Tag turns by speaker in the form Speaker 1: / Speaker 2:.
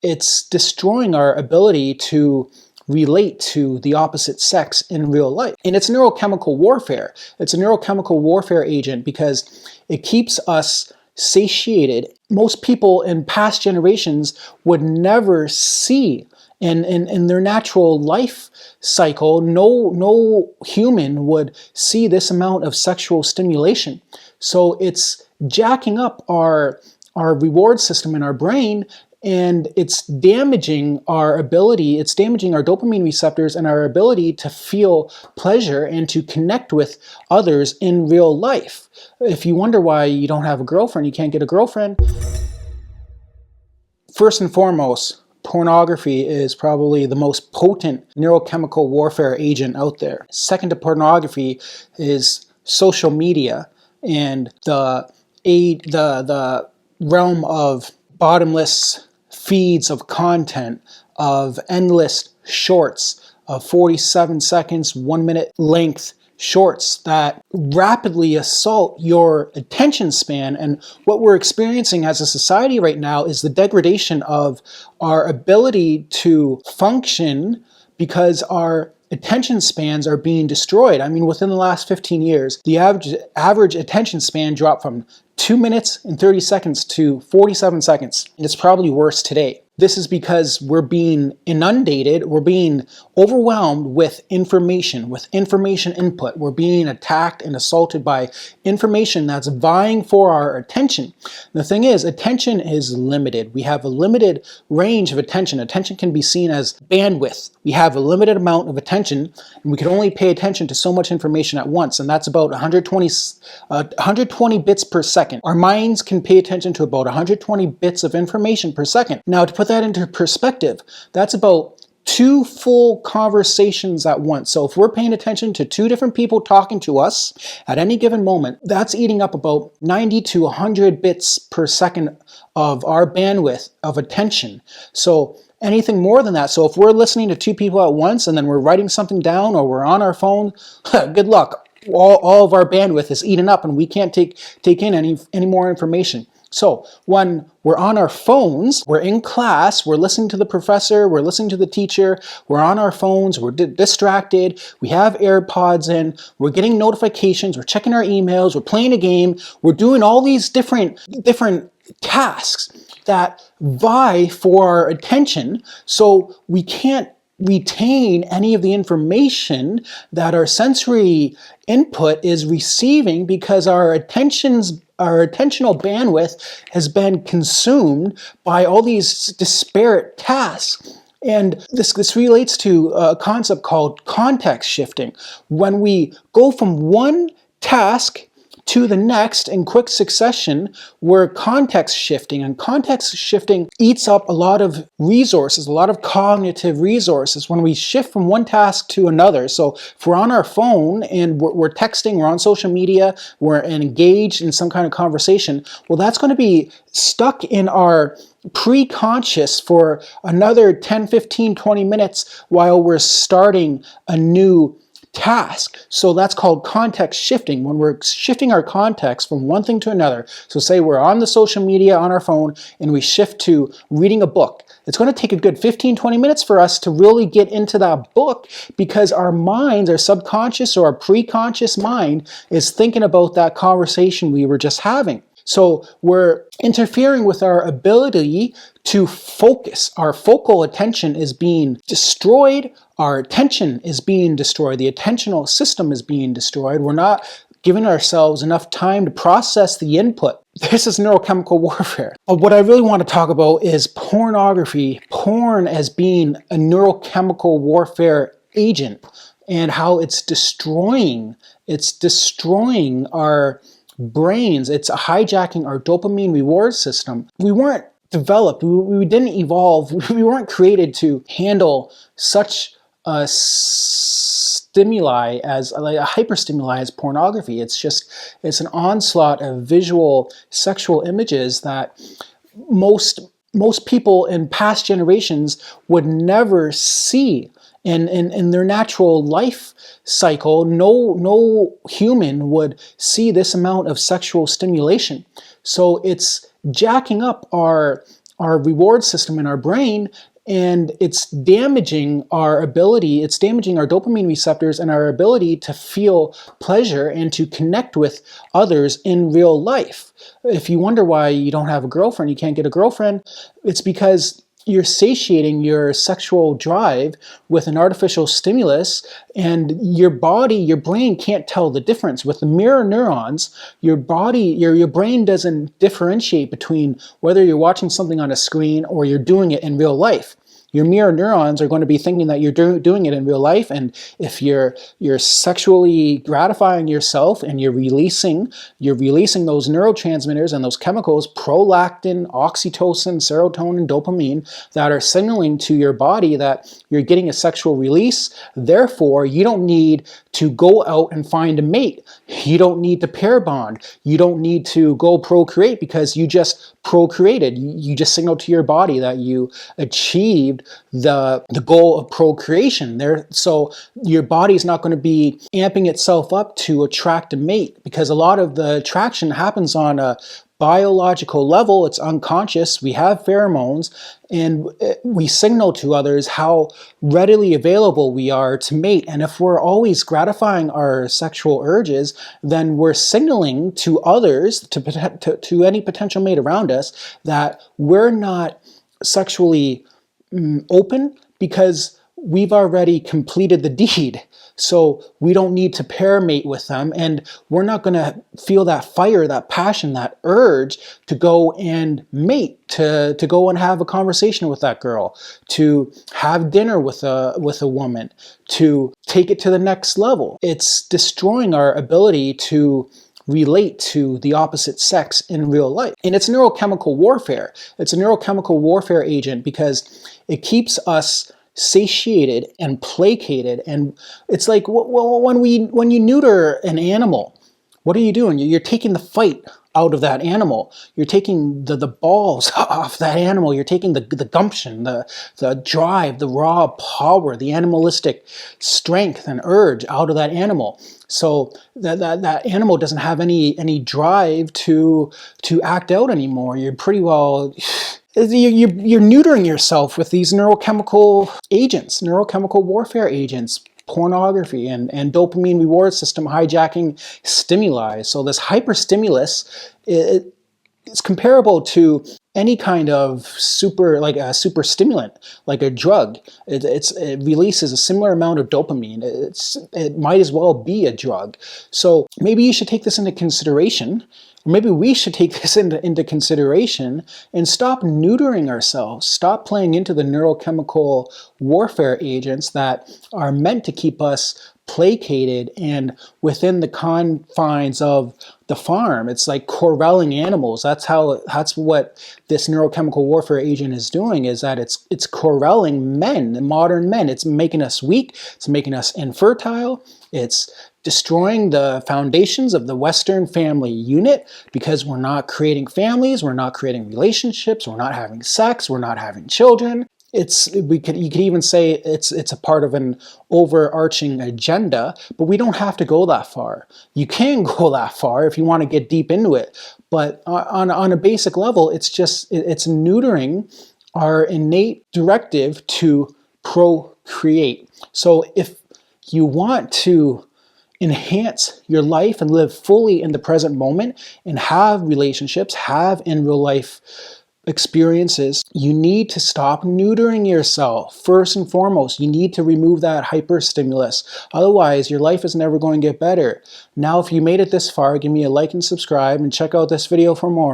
Speaker 1: it's destroying our ability to relate to the opposite sex in real life. And it's neurochemical warfare. It's a neurochemical warfare agent because it keeps us satiated. Most people in past generations would never see in their natural life cycle, no human would see this amount of sexual stimulation. So it's jacking up our reward system in our brain, and it's damaging our ability, it's damaging our dopamine receptors and our ability to feel pleasure and to connect with others in real life. If you wonder why you don't have a girlfriend, you can't get a girlfriend, first and foremost, pornography is probably the most potent neurochemical warfare agent out there. Second to pornography is social media and the realm of bottomless feeds of content, of endless shorts, of 47 seconds, 1 minute length shorts that rapidly assault your attention span. And what we're experiencing as a society right now is the degradation of our ability to function because our attention spans are being destroyed. I mean, within the last 15 years, the average attention span dropped from 2 minutes and 30 seconds to 47 seconds. And it's probably worse today. This is because we're being inundated, we're being overwhelmed with information input. We're being attacked and assaulted by information that's vying for our attention. The thing is, attention is limited. We have a limited range of attention. Attention can be seen as bandwidth. We have a limited amount of attention, and we can only pay attention to so much information at once, and that's about 120 bits per second. Our minds can pay attention to about 120 bits of information per second. Now, to put that into perspective, that's about 2 full conversations at once. So if we're paying attention to 2 different people talking to us at any given moment, that's eating up about 90 to 100 bits per second of our bandwidth of attention. So anything more than that, so if we're listening to 2 people at once and then we're writing something down or we're on our phone, good luck. All of our bandwidth is eaten up and we can't take in any more information. So when we're on our phones, we're in class, we're listening to the professor, we're listening to the teacher, we're on our phones, we're distracted, we have AirPods in, we're getting notifications, we're checking our emails, we're playing a game, we're doing all these different tasks that vie for our attention, so we can't retain any of the information that our sensory input is receiving because our attentional bandwidth has been consumed by all these disparate tasks. And this relates to a concept called context shifting. When we go from one task to the next in quick succession, we're context shifting, and context shifting eats up a lot of resources, a lot of cognitive resources when we shift from one task to another. So if we're on our phone and we're texting, we're on social media, we're engaged in some kind of conversation, well, that's going to be stuck in our pre-conscious for another 10, 15, 20 minutes while we're starting a new task. So that's called context shifting, when we're shifting our context from one thing to another. So say we're on the social media on our phone and we shift to reading a book. It's going to take a good 15, 20 minutes for us to really get into that book because our minds, our subconscious or our pre-conscious mind is thinking about that conversation we were just having. So we're interfering with our ability to focus. Our focal attention is being destroyed. Our attention is being destroyed. The attentional system is being destroyed. We're not giving ourselves enough time to process the input. This is neurochemical warfare. But what I really want to talk about is pornography, porn as being a neurochemical warfare agent and how it's destroying our brains. It's hijacking our dopamine reward system. We weren't developed, we didn't evolve, we weren't created to handle such a stimuli as like a hyperstimuli as pornography. It's an onslaught of visual sexual images that most people in past generations would never see in their natural life cycle. No human would see this amount of sexual stimulation. So it's jacking up our our reward system in our brain, and it's damaging our ability, it's damaging our dopamine receptors and our ability to feel pleasure and to connect with others in real life. If you wonder why you don't have a girlfriend, you can't get a girlfriend, it's because you're satiating your sexual drive with an artificial stimulus, and your body, your brain can't tell the difference. With the mirror neurons, your body, your brain doesn't differentiate between whether you're watching something on a screen or you're doing it in real life. Your mirror neurons are going to be thinking that you're doing it in real life, and if you're sexually gratifying yourself and you're releasing those neurotransmitters and those chemicals, prolactin, oxytocin, serotonin, dopamine, that are signaling to your body that you're getting a sexual release. Therefore, you don't need to go out and find a mate. You don't need to pair bond. You don't need to go procreate because you just procreated. You just signaled to your body that you achieved the goal of procreation there. So your body's not going to be amping itself up to attract a mate, because a lot of the attraction happens on a biological level. It's unconscious. We have pheromones, and we signal to others how readily available we are to mate. And if we're always gratifying our sexual urges, then we're signaling to others, to any potential mate around us, that we're not sexually open because we've already completed the deed. So we don't need to pair mate with them, and we're not going to feel that fire, that passion, that urge to go and mate, to go and have a conversation with that girl, to have dinner with a woman, to take it to the next level. It's destroying our ability to relate to the opposite sex in real life. And it's neurochemical warfare. It's a neurochemical warfare agent because it keeps us satiated and placated. And it's like, well, when you neuter an animal, what are you doing? You're taking the fight out of that animal. You're taking the balls off that animal. You're taking the gumption, the drive, the raw power, the animalistic strength and urge out of that animal. So that animal doesn't have any drive to act out anymore. You're pretty well... You're neutering yourself with these neurochemical agents, neurochemical warfare agents, pornography and dopamine reward system hijacking stimuli. So this hyperstimulus, it's comparable to any kind of like a super stimulant, like a drug. It releases a similar amount of dopamine. It might as well be a drug. So maybe you should take this into consideration. Maybe we should take this into consideration and stop neutering ourselves, stop playing into the neurochemical warfare agents that are meant to keep us placated and within the confines of the farm. It's like corralling animals. That's what this neurochemical warfare agent is doing, is that it's corralling men, modern men. It's making us weak. It's making us infertile. It's destroying the foundations of the Western family unit because we're not creating families, we're not creating relationships, we're not having sex, we're not having children. You could even say it's a part of an overarching agenda, but we don't have to go that far. You can go that far if you want to get deep into it, but on a basic level, it's neutering our innate directive to procreate. So if you want to enhance your life and live fully in the present moment and have relationships, have in real life experiences, you need to stop neutering yourself. First and foremost, you need to remove that hyperstimulus. Otherwise, your life is never going to get better. Now, if you made it this far, give me a like and subscribe and check out this video for more.